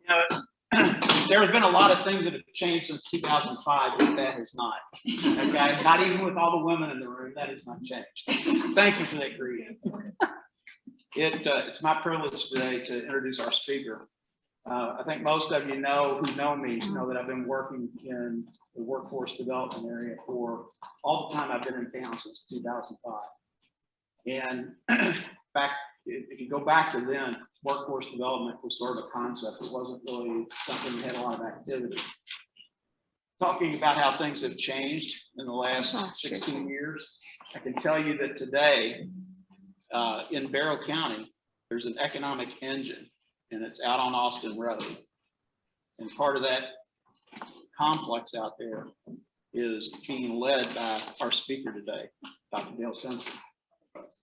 You know, there have been a lot of things that have changed since 2005, but that has not. Okay, not even with all the women in the room, that has not changed. Thank you for that greeting. It's my privilege today to introduce our speaker. I think most of you know who know me know that I've been working in the workforce development area for all the time I've been in town since 2005. And if you go back to then, workforce development was sort of a concept. It wasn't really something that had a lot of activity. Talking about how things have changed in the last 16 years, I can tell you that today in Barrow County, there's an economic engine, and it's out on Austin Road. And part of that complex out there is being led by our speaker today, Dr. Dale Simpson.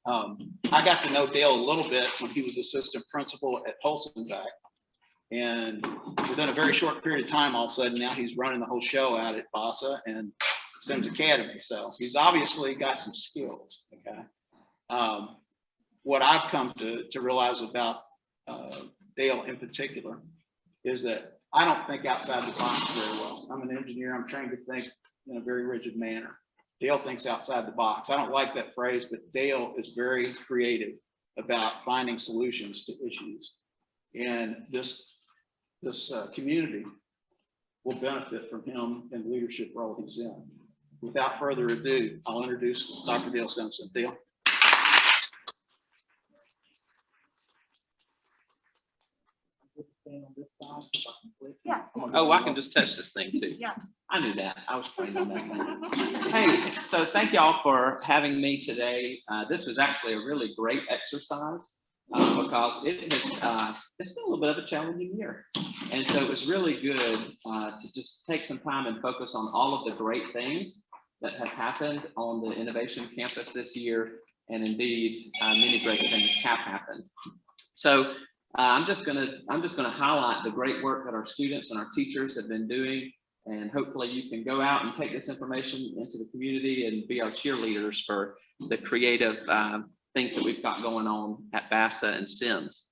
I got to know Dale a little bit when he was assistant principal at Polson-Vac, and within a very short period of time, all of a sudden now he's running the whole show out at BASA and Sims Academy. So he's obviously got some skills. Okay, what I've come to realize about Dale in particular is that I don't think outside the box very well. I'm an engineer. I'm trained to think in a very rigid manner. Dale thinks outside the box. I don't like that phrase, but Dale is very creative about finding solutions to issues. And this community will benefit from him in the leadership role he's in. Without further ado, I'll introduce Dr. Dale Simpson. Dale. On this side. Yeah. Oh, I can just touch this thing too. Yeah. I knew that. I was trained on that. Hey, so thank y'all for having me today. This was actually a really great exercise because it's been a little bit of a challenging year. And so it was really good to just take some time and focus on all of the great things that have happened on the Innovation Campus this year. And indeed, many great things have happened. So I'm just gonna highlight the great work that our students and our teachers have been doing, and hopefully you can go out and take this information into the community and be our cheerleaders for the creative things that we've got going on at BASA and SIMS.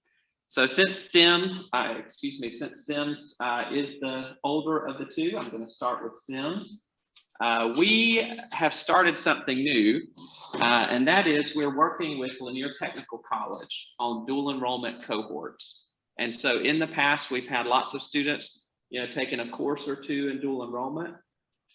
So since Sims is the older of the two, I'm going to start with SIMS. We have started something new, and that is we're working with Lanier Technical College on dual enrollment cohorts. And so in the past, we've had lots of students, taking a course or two in dual enrollment,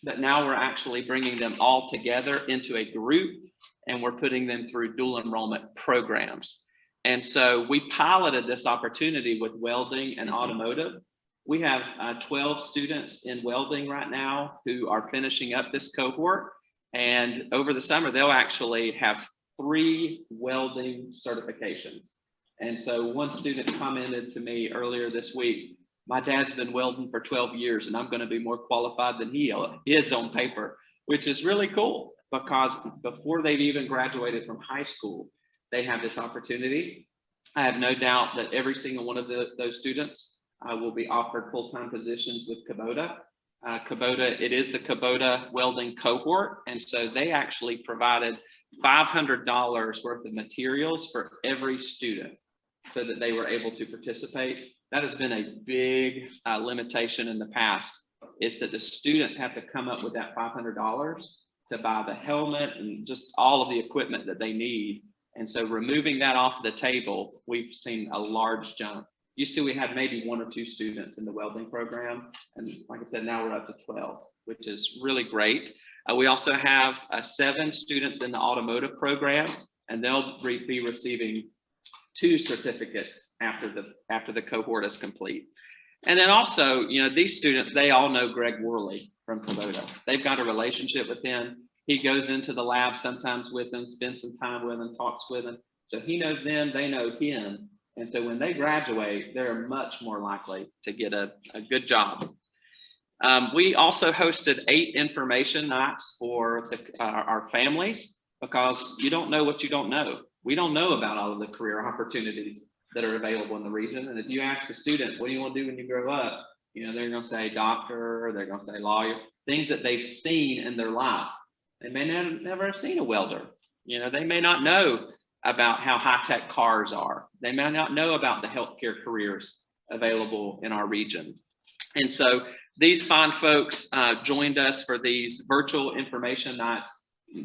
but now we're actually bringing them all together into a group, and we're putting them through dual enrollment programs. And so we piloted this opportunity with welding and automotive. We have 12 students in welding right now who are finishing up this cohort. And over the summer, they'll actually have 3 welding certifications. And so one student commented to me earlier this week, my dad's been welding for 12 years and I'm going to be more qualified than he is on paper, which is really cool because before they've even graduated from high school, they have this opportunity. I have no doubt that every single one of those students will be offered full-time positions with Kubota. It is the Kubota welding cohort. And so they actually provided $500 worth of materials for every student so that they were able to participate. That has been a big limitation in the past, is that the students have to come up with that $500 to buy the helmet and just all of the equipment that they need. And so removing that off the table, we've seen a large jump. Used to, we had maybe 1 or 2 students in the welding program. And like I said, now we're up to 12, which is really great. We also have 7 students in the automotive program, and they'll be receiving 2 certificates after the cohort is complete. And then also, these students, they all know Greg Worley from Kubota. They've got a relationship with him. He goes into the lab sometimes with them, spends some time with them, talks with them. So he knows them, they know him. And so when they graduate, they're much more likely to get a good job. We also hosted 8 information nights for our families, because you don't know what you don't know. We don't know about all of the career opportunities that are available in the region. And if you ask a student, what do you want to do when you grow up? They're going to say doctor, or they're going to say lawyer, things that they've seen in their life. They may never have seen a welder. They may not know about how high-tech cars are. They may not know about the healthcare careers available in our region. And so these fine folks joined us for these virtual information nights.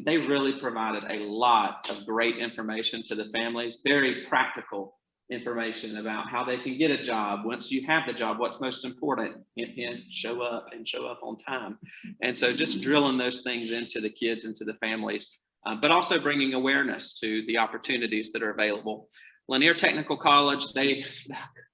They really provided a lot of great information to the families, very practical information about how they can get a job. Once you have the job, what's most important, and show up and show up on time. And so just drilling those things into the kids and to the families, but also bringing awareness to the opportunities that are available. Lanier Technical College, they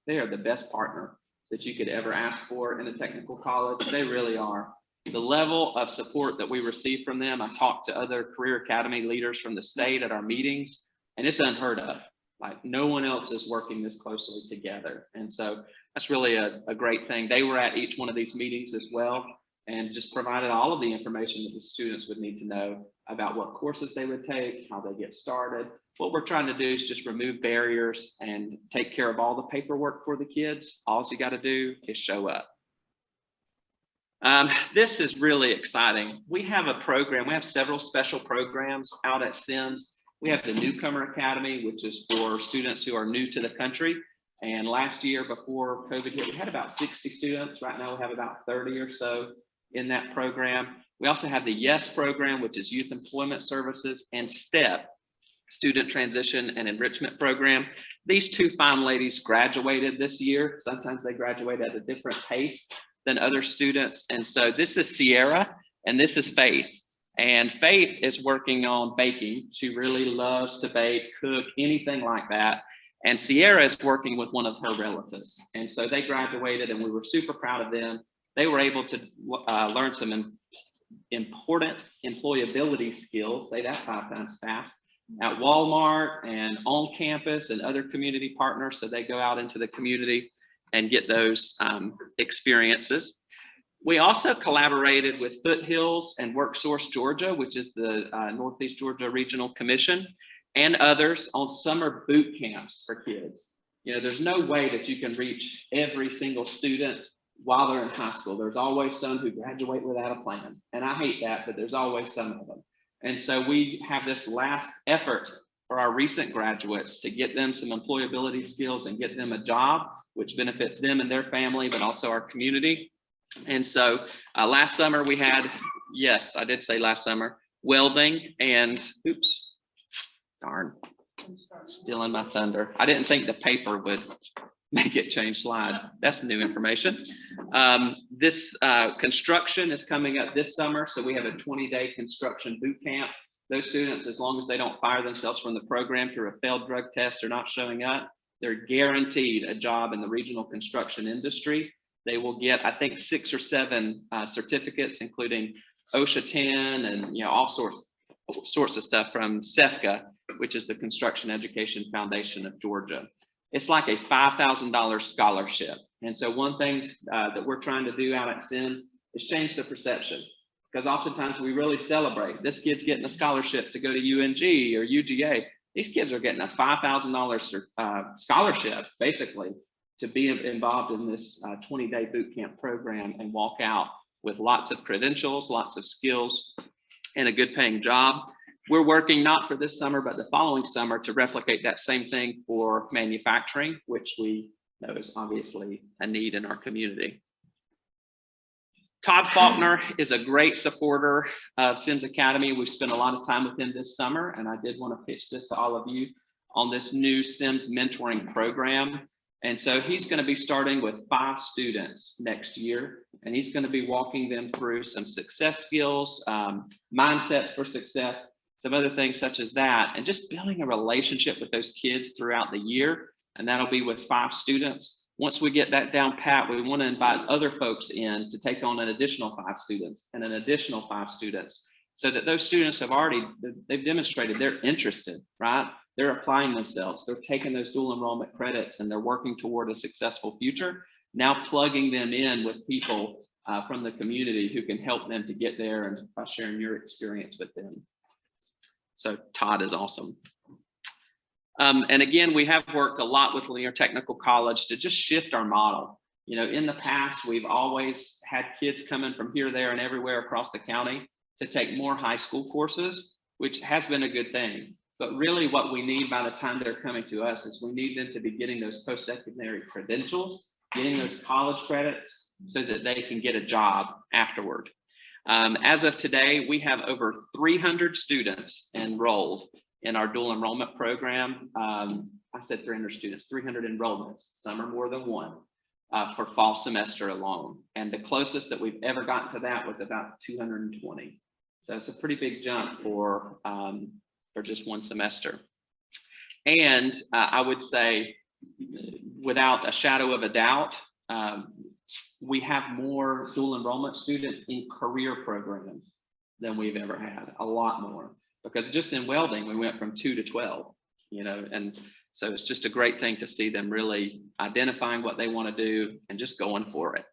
are the best partner that you could ever ask for in a technical college. They really are. The level of support that we receive from them, I talked to other career academy leaders from the state at our meetings, and it's unheard of. Like, no one else is working this closely together. And so that's really a great thing. They were at each one of these meetings as well, and just provided all of the information that the students would need to know about what courses they would take, how they get started. What we're trying to do is just remove barriers and take care of all the paperwork for the kids. All you got to do is show up. This is really exciting. We have a program, we have several special programs out at Sims. We have the Newcomer Academy, which is for students who are new to the country. And last year, before COVID hit, we had about 60 students. Right now, we have about 30 or so in that program. We also have the YES program, which is Youth Employment Services, and STEP, Student Transition and Enrichment Program. These two fine ladies graduated this year. Sometimes they graduate at a different pace than other students. And so this is Sierra and this is Faith. And Faith is working on baking. She really loves to bake, cook, anything like that. And Sierra is working with one of her relatives. And so they graduated and we were super proud of them. They were able to learn some important employability skills, say that 5 times fast, at Walmart and on campus and other community partners. So they go out into the community and get those experiences. We also collaborated with Foothills and WorkSource Georgia, which is the Northeast Georgia Regional Commission, and others on summer boot camps for kids. You know, there's no way that you can reach every single student while they're in high school. There's always some who graduate without a plan. And I hate that, but there's always some of them. And so we have this last effort for our recent graduates to get them some employability skills and get them a job, which benefits them and their family, but also our community. And so last summer we had, yes, I did say last summer, welding and, oops, darn, stealing my thunder. I didn't think the paper would make it change slides. That's new information. This construction is coming up this summer. So we have a 20-day construction boot camp. Those students, as long as they don't fire themselves from the program through a failed drug test or not showing up, they're guaranteed a job in the regional construction industry. They will get, I think, 6 or 7 certificates, including OSHA 10 and all sorts of stuff from SEFCA, which is the Construction Education Foundation of Georgia. It's like a $5,000 scholarship. And so one thing that we're trying to do out at Sims is change the perception, because oftentimes we really celebrate this kid's getting a scholarship to go to UNG or UGA. These kids are getting a $5,000 scholarship, basically, to be involved in this 20-day boot camp program and walk out with lots of credentials, lots of skills, and a good paying job. We're working not for this summer, but the following summer to replicate that same thing for manufacturing, which we know is obviously a need in our community. Todd Faulkner is a great supporter of Sims Academy. We've spent a lot of time with him this summer, and I did want to pitch this to all of you on this new Sims mentoring program. And so he's going to be starting with 5 students next year, and he's going to be walking them through some success skills, mindsets for success, some other things such as that, and just building a relationship with those kids throughout the year. And that'll be with 5 students. Once we get that down pat, we want to invite other folks in to take on an additional 5 students and an additional 5 students, so that those students they've demonstrated they're interested, right? They're applying themselves, they're taking those dual enrollment credits, and they're working toward a successful future. Now plugging them in with people from the community who can help them to get there, and by sharing your experience with them. So Todd is awesome. And again, we have worked a lot with Lanier Technical College to just shift our model. You know, in the past, we've always had kids coming from here, there, and everywhere across the county to take more high school courses, which has been a good thing. But really what we need by the time they're coming to us is we need them to be getting those post-secondary credentials getting those college credits so that they can get a job afterward. As of today, we have over 300 students enrolled in our dual enrollment program. I said 300 students, 300 enrollments. Some are more than one for fall semester alone. And the closest that we've ever gotten to that was about 220. So it's a pretty big jump for just one semester. And I would say, without a shadow of a doubt, we have more dual enrollment students in career programs than we've ever had, a lot more. Because just in welding, we went from 2 to 12, you know, and so it's just a great thing to see them really identifying what they want to do and just going for it.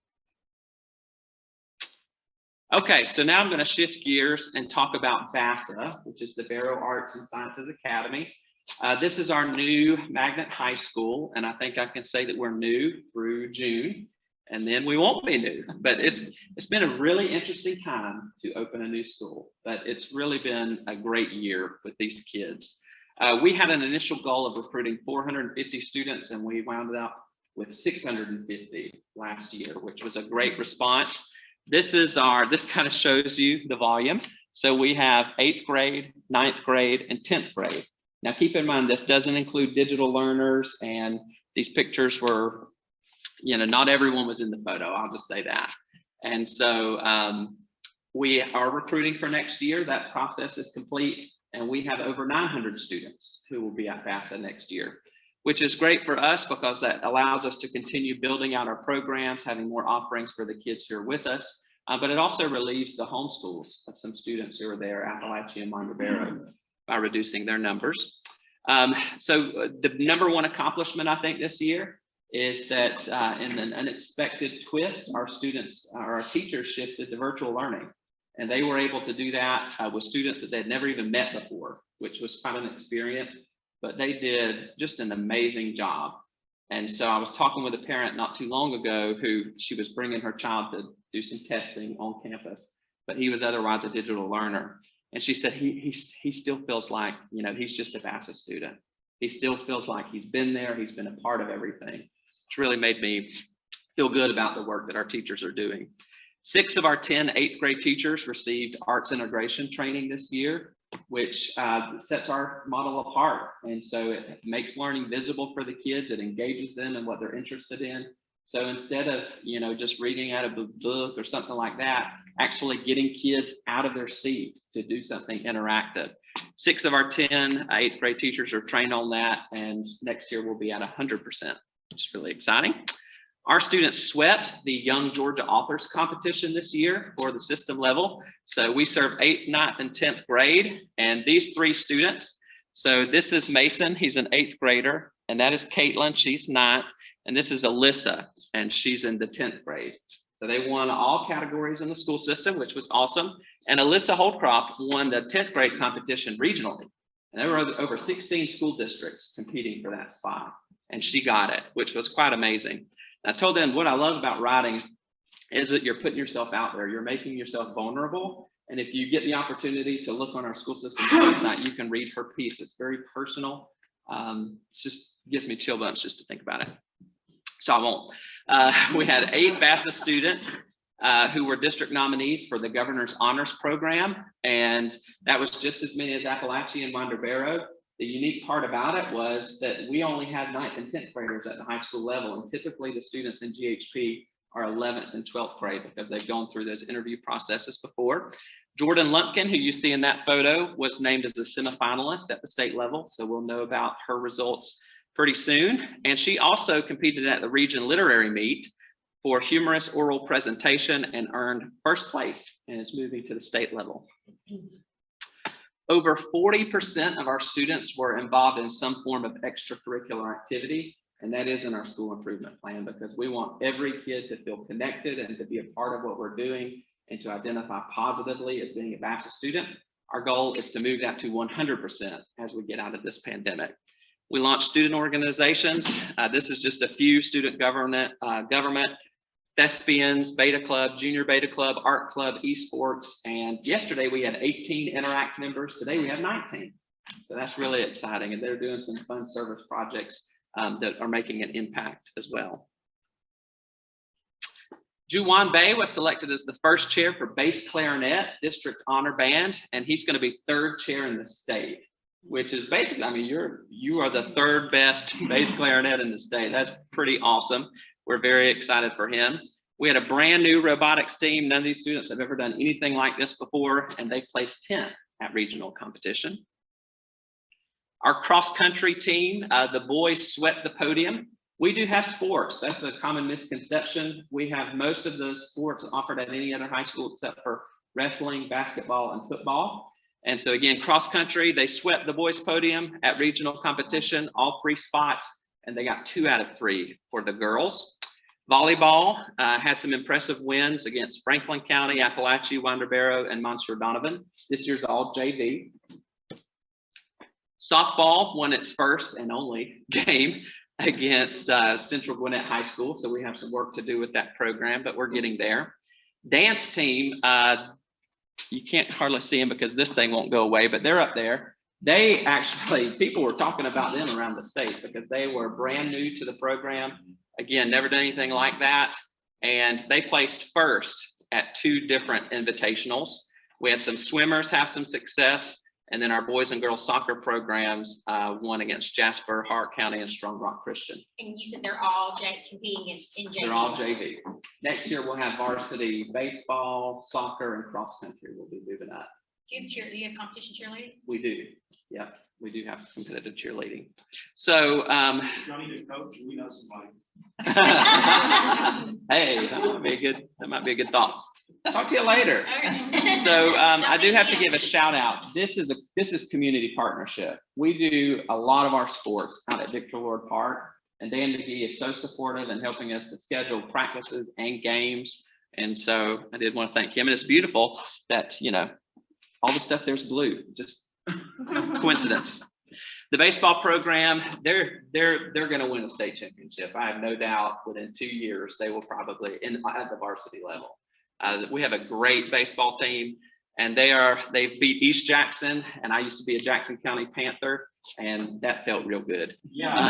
Okay, so now I'm going to shift gears and talk about BASA, which is the Barrow Arts and Sciences Academy. This is our new magnet high school, and I think I can say that we're new through June, and then we won't be new. But it's been a really interesting time to open a new school, but it's really been a great year with these kids. We had an initial goal of recruiting 450 students, and we wound up with 650 last year, which was a great response. This kind of shows you the volume. So we have 8th grade, 9th grade, and 10th grade. Now keep in mind, this doesn't include digital learners, and these pictures were, you know, not everyone was in the photo, I'll just say that. And so we are recruiting for next year. That process is complete, and we have over 900 students who will be at BASA next year, which is great for us because that allows us to continue building out our programs, having more offerings for the kids who are with us. But it also relieves the homeschools of some students who are there, Appalachia and Winder Barrow, by reducing their numbers. So the #1 accomplishment, I think, this year is that in an unexpected twist, our teachers shifted to virtual learning. And they were able to do that with students that they'd never even met before, which was quite an experience, but they did just an amazing job. And so I was talking with a parent not too long ago who she was bringing her child to do some testing on campus, but he was otherwise a digital learner. And she said he still feels like, you know, he's just a BASA student. He still feels like he's been there, he's been a part of everything. It's really made me feel good about the work that our teachers are doing. 6 of our 10 8th grade teachers received arts integration training this year, which sets our model apart. And so it makes learning visible for the kids. It engages them in what they're interested in. So instead of, you know, just reading out of a book or something like that, actually getting kids out of their seat to do something interactive. 6 of our 10 8th grade teachers are trained on that, and next year we'll be at 100%, which is really exciting. Our students swept the Young Georgia Authors Competition this year for the system level. So we serve 8th, 9th, and 10th grade, and these 3 students. So this is Mason, he's an 8th grader, and that is Caitlin, she's 9th, and this is Alyssa, and she's in the 10th grade. So they won all categories in the school system, which was awesome. And Alyssa Holdcroft won the 10th grade competition regionally. And there were over 16 school districts competing for that spot, and she got it, which was quite amazing. I told them what I love about writing is that you're putting yourself out there, you're making yourself vulnerable. And if you get the opportunity to look on our school system's website, you can read her piece. It's very personal. It's just gives me chill bumps just to think about it. So I won't. We had 8 BASA students who were district nominees for the Governor's Honors Program. And that was just as many as Appalachia and Winder Barrow. The unique part about it was that we only had 9th and 10th graders at the high school level, and typically the students in GHP are 11th and 12th grade because they've gone through those interview processes before. Jordan Lumpkin, who you see in that photo, was named as a semifinalist at the state level, so we'll know about her results pretty soon. And she also competed at the region literary meet for humorous oral presentation and earned 1st place, and is moving to the state level. Over 40% of our students were involved in some form of extracurricular activity, and that is in our school improvement plan because we want every kid to feel connected and to be a part of what we're doing and to identify positively as being a BASA student. Our goal is to move that to 100% as we get out of this pandemic. We launched student organizations. This is just a few: student government, Thespians, Beta Club, Junior Beta Club, Art Club, Esports, and yesterday we had 18 Interact members. Today we have 19. So that's really exciting, and they're doing some fun service projects that are making an impact as well. Juwan Bay was selected as the first chair for bass clarinet district honor band, and he's going to be third chair in the state, which is basically, I mean, you are the third best bass clarinet in the state. That's pretty awesome. We're very excited for him. We had a brand new robotics team. None of these students have ever done anything like this before, and they placed 10th at regional competition. Our cross country team, the boys swept the podium. We do have sports. That's a common misconception. We have most of the sports offered at any other high school except for wrestling, basketball, and football. And so again, cross country, they swept the boys podium at regional competition, all 3 spots, and they got 2 out of 3 for the girls. Volleyball had some impressive wins against Franklin County, Appalachia, Wanderbarrow, and Monsieur Donovan. This year's all JV. Softball won its first and only game against Central Gwinnett High School. So we have some work to do with that program, but we're getting there. Dance team, you can't hardly see them because this thing won't go away, but they're up there. They actually, people were talking about them around the state because they were brand new to the program. Again, never done anything like that. And they placed first at 2 different invitationals. We had some swimmers have some success. And then our boys and girls soccer programs won against Jasper, Hart County, and Strong Rock Christian. And you said they're all competing in JV. They're all JV. Next year we'll have varsity baseball, soccer, and cross country. We'll be moving up. Do you have competition cheerleading? We do. Yep, we do have competitive cheerleading. So You need a coach. We know somebody. hey, that might be a good thought. Talk to you later. So I do have to give a shout out. This is community partnership. We do a lot of our sports out at Victor Lord Park, and Dan McGee is so supportive in helping us to schedule practices and games. And so I did want to thank him. And it's beautiful that, you know, all the stuff there's blue, just coincidence. The baseball program, they're going to win a state championship. I have no doubt within 2 years they will probably at the varsity level. We have a great baseball team, and they've beat East Jackson, and I used to be a Jackson County Panther, and that felt real good. Yeah.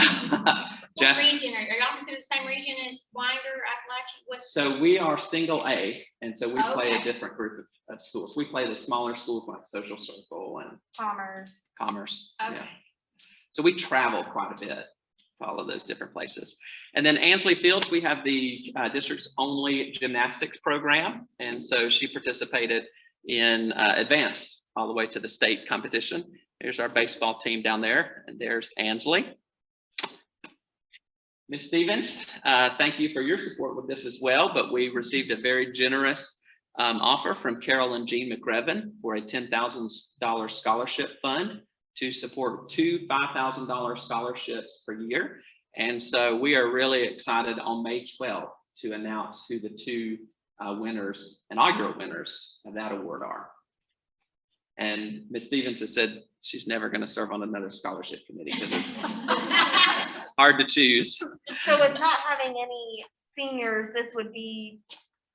What region are y'all considered the same region as Winder, Appalachia? So we are single A, and so we play a Okay. different group of schools. We play the smaller schools like Social Circle and Commerce. Okay. Yeah. So we travel quite a bit to all of those different places. And then Ansley Fields, we have the district's only gymnastics program. And so she participated in advanced all the way to the state competition. Here's our baseball team down there, and there's Ansley. Ms. Stevens, thank you for your support with this as well, but we received a very generous offer from Carol and Jean McRevan for a $10,000 scholarship fund to support 2 $5,000 scholarships per year. And so we are really excited on May 12th to announce who the 2 inaugural winners of that award are. And Ms. Stevens has said she's never going to serve on another scholarship committee because it's hard to choose. So with not having any seniors, this would be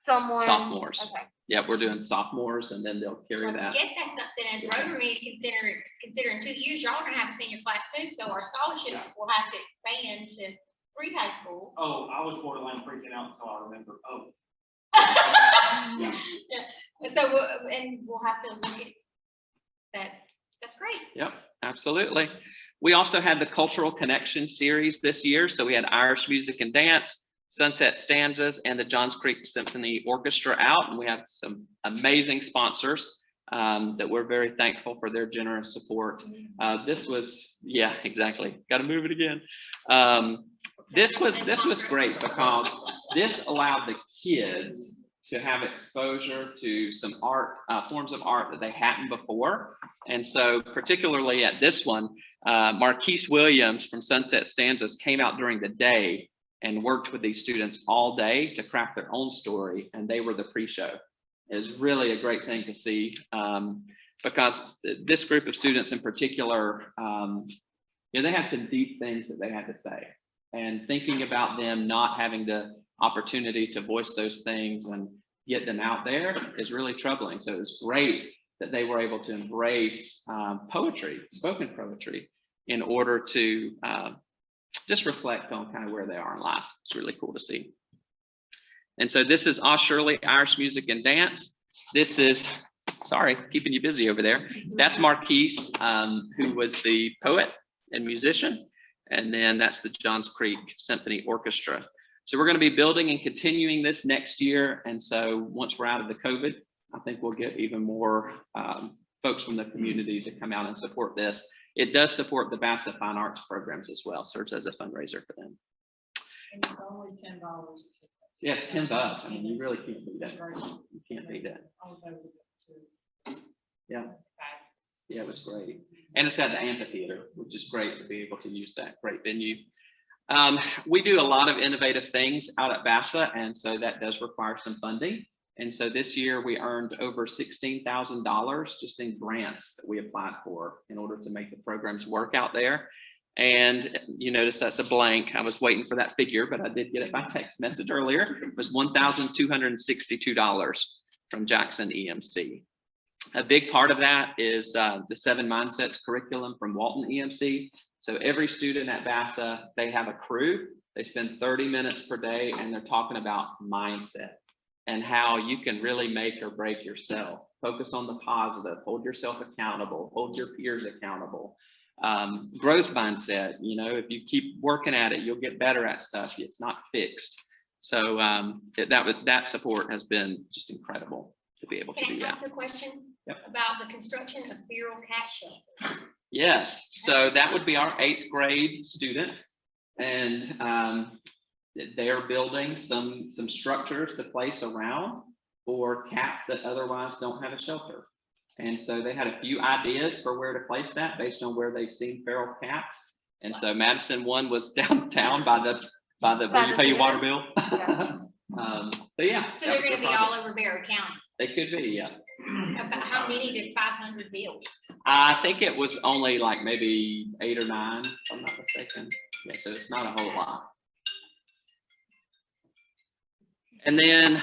someone. Sophomores. Okay. Yeah, we're doing sophomores, and then they'll carry I that. guess that's something as Rotary need to consider in 2 years, y'all are gonna have a senior class too, so our scholarships will have to expand to 3 high schools. Oh, I was borderline freaking out until I remember. Oh, Yeah. So we'll have to look at that. That's great. Yep, absolutely. We also had the Cultural Connection series this year. So we had Irish music and dance, Sunset Stanzas, and the Johns Creek Symphony Orchestra out. And we have some amazing sponsors that we're very thankful for their generous support. This was, yeah, exactly. Got to move it again. This was great because this allowed the kids to have exposure to some art, forms of art that they hadn't before. And so particularly at this one, Marquise Williams from Sunset Stanzas came out during the day and worked with these students all day to craft their own story, and they were the pre-show. It was really a great thing to see because this group of students in particular, they had some deep things that they had to say, and thinking about them not having the opportunity to voice those things and get them out there is really troubling. So it was great that they were able to embrace poetry, spoken poetry, in order to just reflect on kind of where they are in life. It's really cool to see. And so this is Aw Shirley Irish Music and Dance. This is, sorry, keeping you busy over there. That's Marquise, who was the poet and musician. And then that's the Johns Creek Symphony Orchestra. So we're going to be building and continuing this next year. And so once we're out of the COVID, I think we'll get even more folks from the community to come out and support this. It does support the BASA Fine Arts programs as well, serves as a fundraiser for them. And it's only $10. Yes, $10. I mean, you really can't beat that. You can't beat that. Yeah. Yeah, it was great. And it's at the amphitheater, which is great to be able to use that great venue. We do a lot of innovative things out at BASA, and so that does require some funding. And so this year we earned over $16,000 just in grants that we applied for in order to make the programs work out there. And you notice that's a blank. I was waiting for that figure, but I did get it by text message earlier. It was $1,262 from Jackson EMC. A big part of that is the 7 Mindsets curriculum from Walton EMC. So every student at BASA, they have a crew. They spend 30 minutes per day and they're talking about mindset and how you can really make or break yourself. Focus on the positive, hold yourself accountable, hold your peers accountable. Growth mindset, you know, if you keep working at it, you'll get better at stuff. It's not fixed. So that support has been just incredible to be able to do Can I that. ask a question? Yep. About the construction of feral cat shelters? Yes, so that would be our 8th grade students, and they're building some structures to place around for cats that otherwise don't have a shelter. And so they had a few ideas for where to place that based on where they've seen feral cats. And so Madison one was downtown by the where you pay your water bill. Yeah. So yeah. So they're gonna be all over Barrow County. They could be, yeah. About how many does 500 build? I think it was only like maybe 8 or 9, if I'm not mistaken. Yeah, so it's not a whole lot. And then,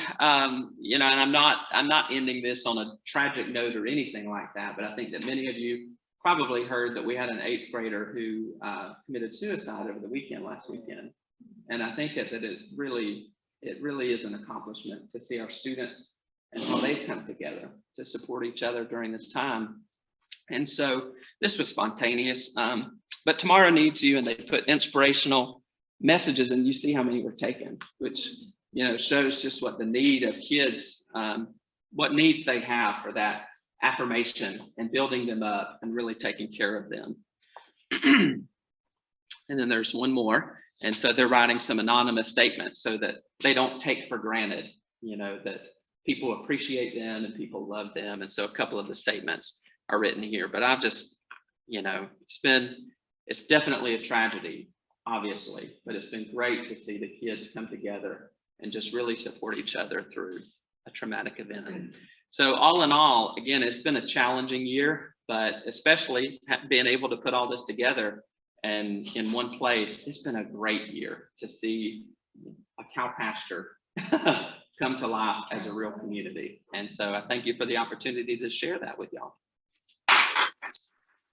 you know, and I'm not ending this on a tragic note or anything like that, but I think that many of you probably heard that we had an 8th grader who committed suicide over the weekend, last weekend. And I think that it really is an accomplishment to see our students and how they've come together to support each other during this time. And so this was spontaneous, but Tomorrow Needs You, and they put inspirational messages, and you see how many were taken, which, you know, shows just what the need of kids, what needs they have for that affirmation and building them up and really taking care of them. And then there's one more. And so they're writing some anonymous statements so that they don't take for granted, you know, that people appreciate them and people love them. And so a couple of the statements are written here, but I've just, you know, it's definitely a tragedy, obviously, but it's been great to see the kids come together and just really support each other through a traumatic event. So all in all, again, it's been a challenging year, but especially being able to put all this together and in one place, it's been a great year to see a cow pasture come to life as a real community. And so I thank you for the opportunity to share that with y'all.